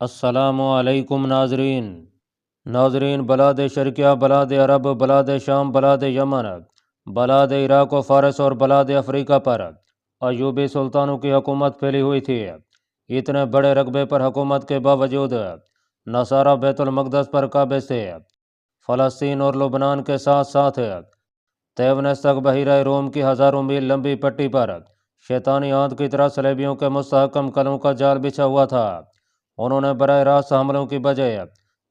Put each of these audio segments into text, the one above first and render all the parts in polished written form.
السلام علیکم ناظرین بلاد شرقیہ، بلاد عرب، بلاد شام، بلاد یمن، بلاد عراق و فارس اور بلاد افریقہ پر ایوبی سلطانوں کی حکومت پھیلی ہوئی تھی۔ اتنے بڑے رقبے پر حکومت کے باوجود نصارہ بیت المقدس پر قابض تھے۔ فلسطین اور لبنان کے ساتھ ساتھ تیونس تک بحیرہ روم کی ہزاروں میل لمبی پٹی پر شیطانی آند کی طرح صلیبیوں کے مستحکم قلموں کا جال بچھا ہوا تھا۔ انہوں نے براہ راست حملوں کی بجائے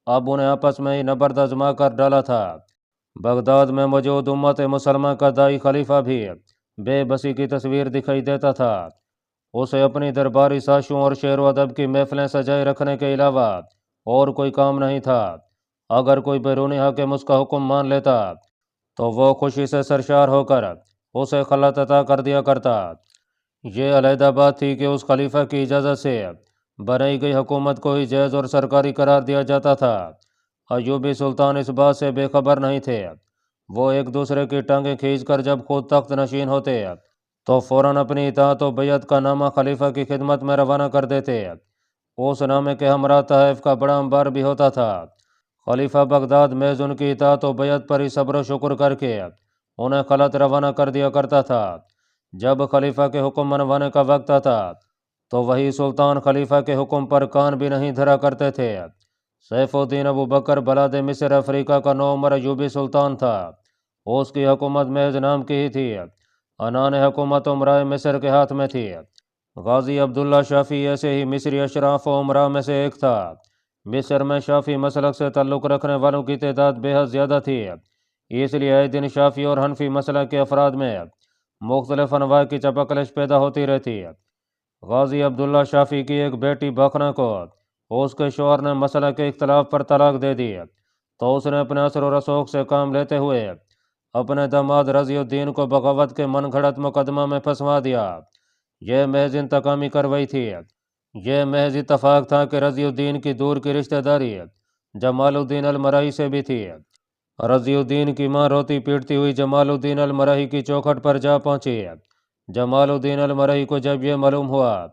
اب انہیں آپس میں ہی نبرد آزما کر ڈالا تھا۔ بغداد میں موجود امت مسلمہ کا دائی خلیفہ بھی بے بسی کی تصویر دکھائی دیتا تھا۔ اسے اپنی درباری سازشوں اور شعر و ادب کی محفلیں سجائے رکھنے کے علاوہ اور کوئی کام نہیں تھا۔ اگر کوئی بیرونی حاکم اس کا حکم مان لیتا تو وہ خوشی سے سرشار ہو کر اسے خلعت عطا کر دیا کرتا۔ یہ علیحدہ بات تھی کہ اس خلیفہ کی اجازت سے بنائی گئی حکومت کو ہی جائز اور سرکاری قرار دیا جاتا تھا۔ ایوبی سلطان اس بات سے بے خبر نہیں تھے۔ وہ ایک دوسرے کی ٹانگیں کھینچ کر جب خود تخت نشین ہوتے تو فوراً اپنی اطاعت و بیعت کا نامہ خلیفہ کی خدمت میں روانہ کر دیتے۔ اس نامے کے ہمراہ تحائف کا بڑا انبار بھی ہوتا تھا۔ خلیفہ بغداد محض ان کی اطاعت و بیعت پر ہی صبر و شکر کر کے انہیں خلعت روانہ کر دیا کرتا تھا۔ جب خلیفہ کے حکم منوانے کا وقت آتا تو وہی سلطان خلیفہ کے حکم پر کان بھی نہیں دھرا کرتے تھے۔ سیف الدین ابو بکر بلاد مصر افریقہ کا 9 عمر ایوبی سلطان تھا۔ اس کی حکومت محض نام کی ہی تھی۔ عنان حکومت عمرائے مصر کے ہاتھ میں تھی۔ غازی عبداللہ شافی ایسے ہی مصری اشراف و عمراء میں سے ایک تھا۔ مصر میں شافی مسلک سے تعلق رکھنے والوں کی تعداد بے حد زیادہ تھی، اس لیے آئے دن شافی اور حنفی مسلک کے افراد میں مختلف انواع کی چپکلش پیدا ہوتی رہتی۔ غازی عبداللہ شافی کی ایک بیٹی بخنا کو اس کے شوہر نے مسئلہ کے اختلاف پر طلاق دے دی تو اس نے اپنے اثر و رسوخ سے کام لیتے ہوئے اپنے داماد رضی الدین کو بغاوت کے من گھڑت مقدمہ میں پھنسوا دیا۔ یہ محض انتقامی کارروائی تھی۔ یہ محض اتفاق تھا کہ رضی الدین کی دور کی رشتہ داری جمال الدین المرائی سے بھی تھی۔ رضی الدین کی ماں روتی پیٹتی ہوئی جمال الدین المرائی کی چوکھٹ پر جا پہنچی۔ جمال الدین المرائی کو جب یہ معلوم ہوا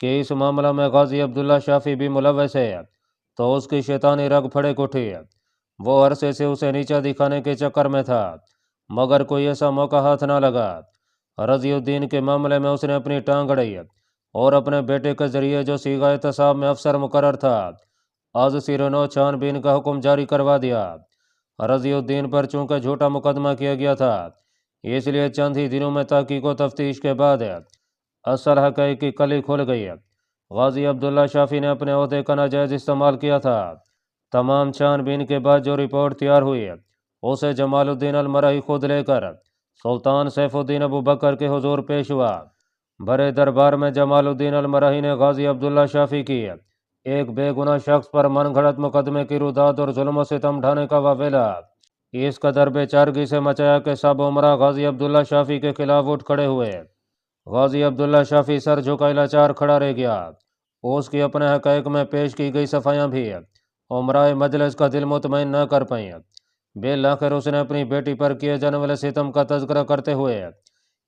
کہ اس معاملہ میں غازی عبداللہ شافی بھی ملوث ہے تو اس کی شیطانی رگ پھڑک اٹھی۔ وہ عرصے سے اسے نیچا دکھانے کے چکر میں تھا مگر کوئی ایسا موقع ہاتھ نہ لگا۔ رضی الدین کے معاملے میں اس نے اپنی ٹانگ اڑائی اور اپنے بیٹے کے ذریعے جو صیغہ احتساب میں افسر مقرر تھا از سیرونو چھان بین کا حکم جاری کروا دیا۔ رضی الدین پر چونکہ جھوٹا مقدمہ کیا گیا تھا اس لیے چند ہی دنوں میں تحقیق و تفتیش کے بعد اصل حقائق کی کلی کھل گئی۔ غازی عبداللہ شافی نے اپنے عہدے کا ناجائز استعمال کیا تھا۔ تمام چھان بین کے بعد جو رپورٹ تیار ہوئی اسے جمال الدین المرائی خود لے کر سلطان سیف الدین ابو بکر کے حضور پیش ہوا۔ بڑے دربار میں جمال الدین المرائی نے غازی عبداللہ شافی کی ایک بے گناہ شخص پر من گھڑت مقدمے کی روداد اور ظلم و ستم ڈھانے کا واویلا اس قدر بے چارگی سے مچایا کہ سب عمرہ غازی عبداللہ شافی کے خلاف اٹھ کھڑے ہوئے۔ غازی عبداللہ شافی سر جھکائے لاچار کھڑا رہ گیا۔ اس کی اپنے حقائق میں پیش کی گئی صفائیاں بھی عمرائے مجلس کا دل مطمئن نہ کر پائیں۔ بالآخر اس نے اپنی بیٹی پر کیے جانے والے ستم کا تذکرہ کرتے ہوئے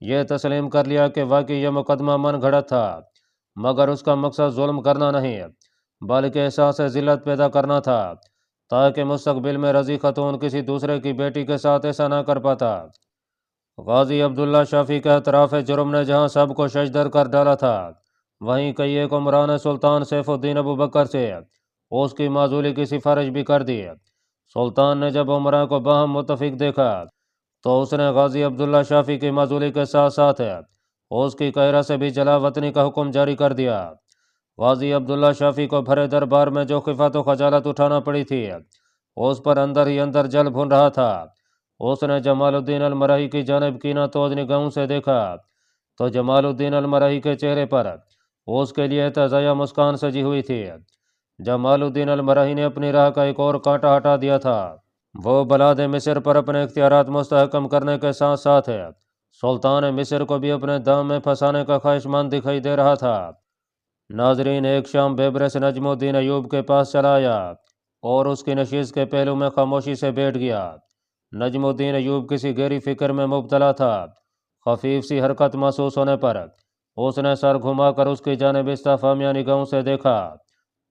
یہ تسلیم کر لیا کہ واقعی یہ مقدمہ من گھڑت تھا مگر اس کا مقصد ظلم کرنا نہیں بلکہ احساس ذلت پیدا کرنا تھا تاکہ مستقبل میں رضی خاتون کسی دوسرے کی بیٹی کے ساتھ ایسا نہ کر پاتا۔ غازی عبداللہ شافی کے اعتراف جرم نے جہاں سب کو ششدر کر ڈالا تھا وہیں کئی ایک عمرا نے سلطان سیف الدین ابو بکر سے اس کی معزولی کی سفارش بھی کر دی۔ سلطان نے جب عمرا کو باہم متفق دیکھا تو اس نے غازی عبداللہ شافی کی معزولی کے ساتھ ساتھ اس کی قاہرہ سے بھی جلا وطنی کا حکم جاری کر دیا۔ غازی عبداللہ شافی کو بھرے دربار میں جو خفت و خجالت اٹھانا پڑی تھی اس پر اندر ہی اندر جل بھن رہا تھا۔ اس نے جمال الدین المرائی کی جانب کینہ توز نگاہوں سے دیکھا تو جمال الدین المرائی کے چہرے پر اس کے لیے تازیہ مسکان سجی ہوئی تھی۔ جمال الدین المرائی نے اپنی راہ کا ایک اور کانٹا ہٹا دیا تھا۔ وہ بلاد مصر پر اپنے اختیارات مستحکم کرنے کے ساتھ ساتھ سلطان مصر کو بھی اپنے دام میں پھنسانے کا خواہشمند دکھائی دے رہا تھا۔ ناظرین، ایک شام بیبرس نجم الدین ایوب کے پاس چلا آیا اور اس کی نشست کے پہلو میں خاموشی سے بیٹھ گیا۔ نجم الدین ایوب کسی گہری فکر میں مبتلا تھا۔ خفیف سی حرکت محسوس ہونے پر اس نے سر گھما کر اس کی جانب استفہامیہ نگاہوں سے دیکھا۔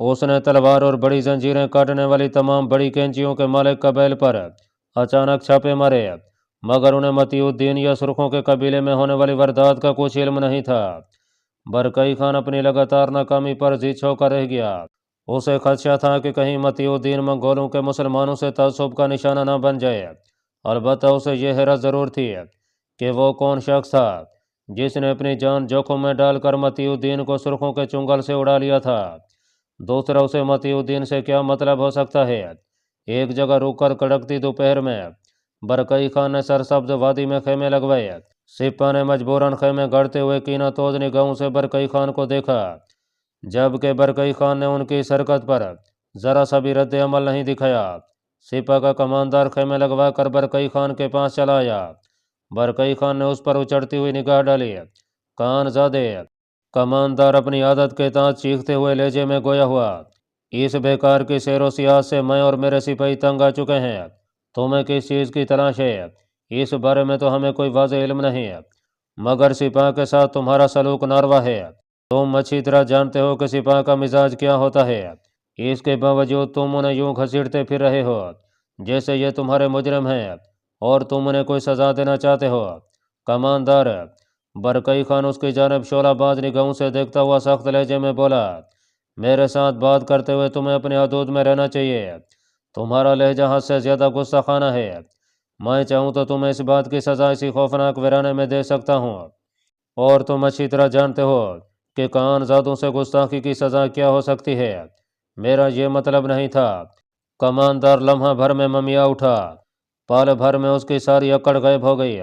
اس نے تلوار اور بڑی زنجیریں کاٹنے والی تمام بڑی کینچیوں کے مالک قبیل پر اچانک چھاپے مارے، مگر انہیں متی الدین یا سرخوں کے قبیلے میں ہونے والی واردات کا کچھ علم نہیں تھا۔ برکئی خان اپنی لگاتار ناکامی پر جی چھوکا رہ گیا۔ اسے خدشہ تھا کہ کہیں متی الدین منگولوں کے مسلمانوں سے تعصب کا نشانہ نہ بن جائے۔ البتہ اسے یہ حیرت ضرور تھی کہ وہ کون شخص تھا جس نے اپنی جان جوخم میں ڈال کر متی الدین کو سرخوں کے چنگل سے اڑا لیا تھا۔ دوسرا، اسے متی الدین سے کیا مطلب ہو سکتا ہے؟ ایک جگہ رک کر کڑکتی دوپہر میں برکئی خان نے سرسبز وادی میں خیمے لگوائے۔ سپاہ نے مجبوراً خیمے گڑتے ہوئے کینہ توز نگاہوں سے برکئی خان کو دیکھا، جبکہ برکئی خان نے ان کی اس حرکت پر ذرا سا بھی رد عمل نہیں دکھایا۔ سپاہ کا کماندار خیمے لگوا کر برکئی خان کے پاس چلا آیا۔ برکئی خان نے اس پر اچڑتی ہوئی نگاہ ڈالی۔ کان زادے! کماندار اپنی عادت کے تحت چیختے ہوئے لہجے میں گویا ہوا، اس بیکار کی سیر و سیاحت سے میں اور میرے سپاہی تنگ آ چکے ہیں۔ تمہیں کس چیز کی تلاش ہے؟ اس بارے میں تو ہمیں کوئی واضح علم نہیں، مگر سپاہ کے ساتھ تمہارا سلوک ناروا ہے۔ تم اچھی طرح جانتے ہو کہ سپاہ کا مزاج کیا ہوتا ہے، اس کے باوجود تم انہیں یوں گھسیٹتے پھر رہے ہو جیسے یہ تمہارے مجرم ہیں اور تم انہیں کوئی سزا دینا چاہتے ہو۔ کماندار! برکئی خان اس کی جانب شعلہ باز نگاہوں سے دیکھتا ہوا سخت لہجے میں بولا، میرے ساتھ بات کرتے ہوئے تمہیں اپنی حدود میں رہنا چاہیے۔ تمہارا لہجہ حد سے زیادہ غصہ خانہ ہے۔ میں چاہوں تو تمہیں اس بات کی سزا اسی خوفناک ویرانے میں دے سکتا ہوں، اور تم اچھی طرح جانتے ہو کہ کان زادوں سے گستاخی کی سزا کیا ہو سکتی ہے۔ میرا یہ مطلب نہیں تھا۔ کماندار لمحہ بھر میں ممیا اٹھا، پال بھر میں اس کی ساری اکڑ غائب ہو گئی۔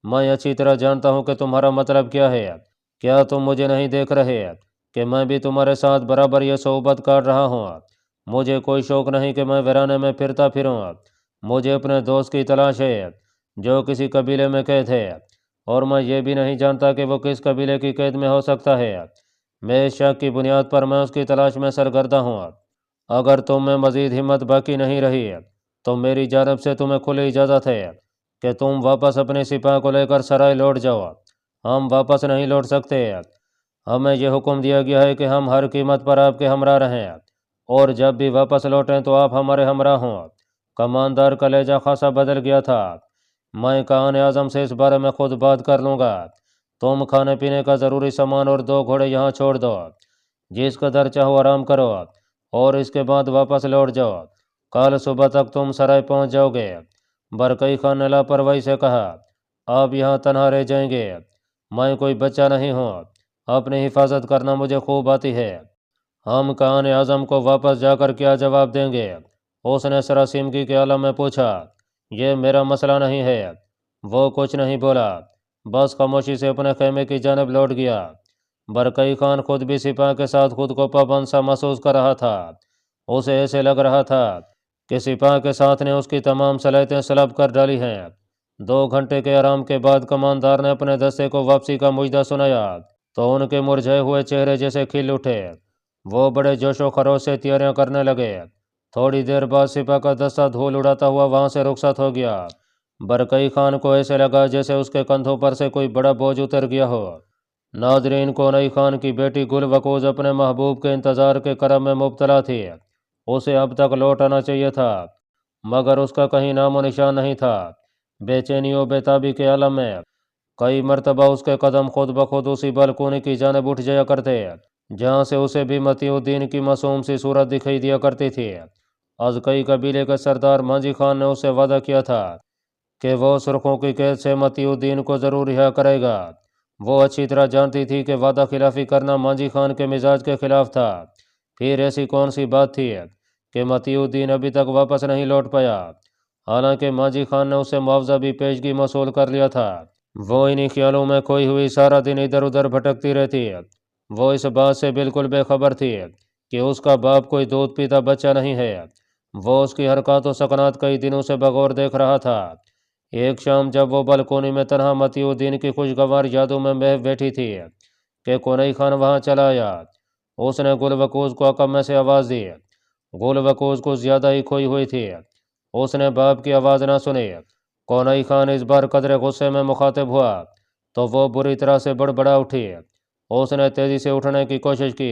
میں اچھی طرح جانتا ہوں کہ تمہارا مطلب کیا ہے۔ کیا تم مجھے نہیں دیکھ رہے کہ میں بھی تمہارے ساتھ برابر یہ صحبت کاٹ رہا ہوں؟ مجھے کوئی شوق نہیں کہ میں ویرانے میں پھرتا پھروں۔ مجھے اپنے دوست کی تلاش ہے جو کسی قبیلے میں قید ہے، اور میں یہ بھی نہیں جانتا کہ وہ کس قبیلے کی قید میں ہو سکتا ہے۔ میں اس شک کی بنیاد پر میں اس کی تلاش میں سرگردہ ہوں۔ اگر تم میں مزید ہمت باقی نہیں رہی تو میری جانب سے تمہیں کھلی اجازت ہے کہ تم واپس اپنے سپاہ کو لے کر سرائے لوٹ جاؤ۔ ہم واپس نہیں لوٹ سکتے۔ ہمیں یہ حکم دیا گیا ہے کہ ہم ہر قیمت پر آپ کے ہمراہ رہیں، اور جب بھی واپس لوٹیں تو آپ ہمارے ہمراہ ہوں۔ کماندار کا لہجہ خاصا بدل گیا تھا۔ میں کان اعظم سے اس بارے میں خود بات کر لوں گا۔ تم کھانے پینے کا ضروری سامان اور 2 گھوڑے یہاں چھوڑ دو، جس قدر چاہو آرام کرو، اور اس کے بعد واپس لوٹ جاؤ۔ کل صبح تک تم سرائے پہنچ جاؤ گے۔ برکئی خان نے لاپرواہی سے کہا، آپ یہاں تنہا رہ جائیں گے؟ میں کوئی بچہ نہیں ہوں، اپنی حفاظت کرنا مجھے خوب آتی ہے۔ ہم کان اعظم کو واپس جا کر کیا جواب دیں گے؟ اس نے سراسیمگی کے عالم میں پوچھا۔ یہ میرا مسئلہ نہیں ہے۔ وہ کچھ نہیں بولا، بس خاموشی سے اپنے خیمے کی جانب لوٹ گیا۔ برکئی خان خود بھی سپاہ کے ساتھ خود کو پابند سا محسوس کر رہا تھا۔ اسے ایسے لگ رہا تھا کہ سپاہ کے ساتھ نے اس کی تمام صلاحیتیں سلب کر ڈالی ہیں۔ 2 گھنٹے کے آرام کے بعد کماندار نے اپنے دستے کو واپسی کا مجدہ سنایا تو ان کے مرجھائے ہوئے چہرے جیسے کھل اٹھے۔ وہ بڑے جوش و خروش سے تیاریاں کرنے لگے۔ تھوڑی دیر بعد سپاہ کا دستہ دھول اڑاتا ہوا وہاں سے رخصت ہو گیا۔ برکئی خان کو ایسے لگا جیسے اس کے کندھوں پر سے کوئی بڑا بوجھ اتر گیا ہو۔ ناظرین، کونئی خان کی بیٹی گل وقوز اپنے محبوب کے انتظار کے کرم میں مبتلا تھی۔ اسے اب تک لوٹ آنا چاہیے تھا، مگر اس کا کہیں نام و نشان نہیں تھا۔ بے چینی و بے تابی کے عالم میں کئی مرتبہ اس کے قدم خود بخود اسی بالکونی کی جانب اٹھ جایا کرتے جہاں سے اسے بھی متی الدین کی معصوم سی صورت دکھائی دیا کرتی تھی۔ ازکئی قبیلے کے سردار مانجی خان نے اس سے وعدہ کیا تھا کہ وہ سرخوں کی قید سے متی الدین کو ضرور رہا کرے گا۔ وہ اچھی طرح جانتی تھی کہ وعدہ خلافی کرنا مانجی خان کے مزاج کے خلاف تھا۔ پھر ایسی کون سی بات تھی کہ متی الدین ابھی تک واپس نہیں لوٹ پایا، حالانکہ مانجی خان نے اس سے معاوضہ بھی پیشگی موصول کر لیا تھا۔ وہ انہی خیالوں میں کھوئی ہوئی سارا دن ادھر ادھر بھٹکتی رہتی۔ وہ اس بات سے بالکل بے خبر تھی کہ اس کا باپ کوئی دودھ پیتا بچہ نہیں ہے۔ وہ اس کی حرکات و سکنات کئی دنوں سے بغور دیکھ رہا تھا۔ ایک شام جب وہ بالکونی میں تنہا متی الدین کی خوشگوار یادوں میں محو بیٹھی تھی کہ کونئی خان وہاں چلا آیا۔ اس نے گل وقوز کو عقب میں سے آواز دی۔ گل وقوز کو زیادہ ہی کھوئی ہوئی تھی۔ اس نے باپ کی آواز نہ سنی۔ کونئی خان اس بار قدرے غصے میں مخاطب ہوا تو وہ بری طرح سے بڑبڑا اٹھی۔ اس نے تیزی سے اٹھنے کی کوشش کی،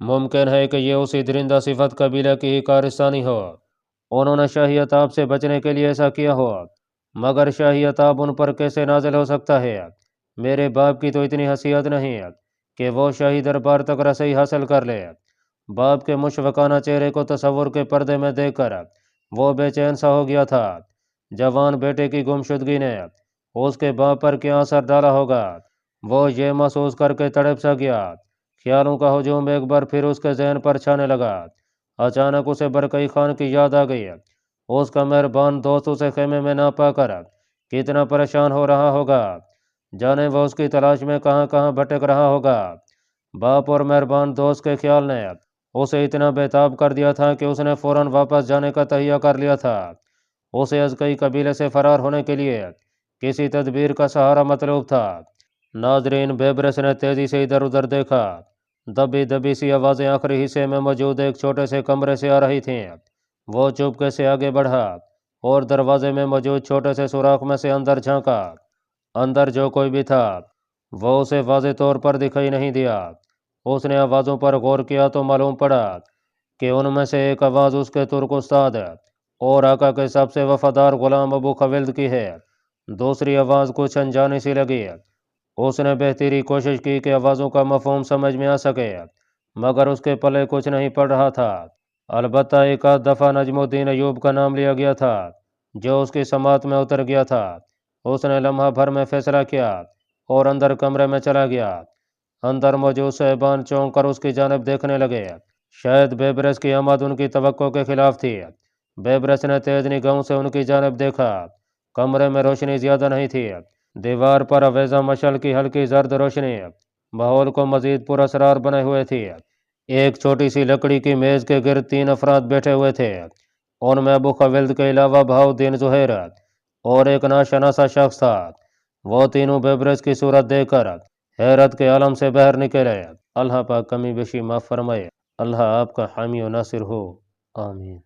ممکن ہے کہ یہ اسی درندہ صفت قبیلہ کی ہی کارستانی ہو۔ انہوں نے شاہی عتاب سے بچنے کے لیے ایسا کیا ہو، مگر شاہی عتاب ان پر کیسے نازل ہو سکتا ہے؟ میرے باپ کی تو اتنی حیثیت نہیں کہ وہ شاہی دربار تک رسائی حاصل کر لے۔ باپ کے مشفقانہ چہرے کو تصور کے پردے میں دیکھ کر وہ بے چین سا ہو گیا تھا۔ جوان بیٹے کی گمشدگی نے اس کے باپ پر کیا اثر ڈالا ہوگا، وہ یہ محسوس کر کے تڑپ سا گیا۔ خیالوں کا ہجوم ایک بار پھر اس کے ذہن پر چھانے لگا۔ اچانک اسے برکئی خان کی یاد آ گئی۔ اس کا مہربان دوست اسے خیمے میں نہ پا کر کتنا پریشان ہو رہا ہوگا، جانے وہ اس کی تلاش میں کہاں کہاں بھٹک رہا ہوگا۔ باپ اور مہربان دوست کے خیال نے اسے اتنا بےتاب کر دیا تھا کہ اس نے فوراً واپس جانے کا تہیہ کر لیا تھا۔ اسے ازکئی قبیلے سے فرار ہونے کے لیے کسی تدبیر کا سہارا مطلوب تھا۔ ناظرین، بیبرس نے تیزی سے ادھر ادھر دیکھا۔ دبی دبی سی آوازیں آخری حصے میں موجود ایک چھوٹے سے کمرے سے آ رہی تھیں۔ وہ چپکے سے آگے بڑھا اور دروازے میں موجود چھوٹے سے سوراخ میں سے اندر جھانکا۔ اندر جو کوئی بھی تھا وہ اسے واضح طور پر دکھائی نہیں دیا۔ اس نے آوازوں پر غور کیا تو معلوم پڑا کہ ان میں سے ایک آواز اس کے ترک استاد اور آقا کے سب سے وفادار غلام ابو خویلد کی ہے۔ دوسری آواز کچھ انجانی سی لگی۔ اس نے بہتری کوشش کی کہ آوازوں کا مفہوم سمجھ میں آ سکے، مگر اس کے پلے کچھ نہیں پڑ رہا تھا۔ البتہ ایک آدھ دفعہ نجم الدین ایوب کا نام لیا گیا تھا، جو اس کی سماعت میں اتر گیا تھا۔ اس نے لمحہ بھر میں فیصلہ کیا اور اندر کمرے میں چلا گیا۔ اندر موجود صاحبان چونک کر اس کی جانب دیکھنے لگے۔ شاید بیبرس کی آمد ان کی توقع کے خلاف تھی۔ بیبرس نے تیز نگاہوں سے ان کی جانب دیکھا۔ کمرے میں روشنی زیادہ نہیں تھی۔ دیوار پر آویزاں مشعل کی ہلکی زرد روشنی ماحول کو مزید پراسرار بنے ہوئے تھی۔ ایک چھوٹی سی لکڑی کی میز کے گرد 3 افراد بیٹھے ہوئے تھے۔ ان میں ابو خویلد کے علاوہ بہاؤالدین زہیر اور ایک ناشناسا شخص تھا۔ وہ تینوں بیبرس کی صورت دیکھ کر حیرت کے عالم سے باہر نکلے۔ اللہ پاک کمی بیشی معاف فرمائے۔ اللہ آپ کا حامی و ناصر ہو، آمین۔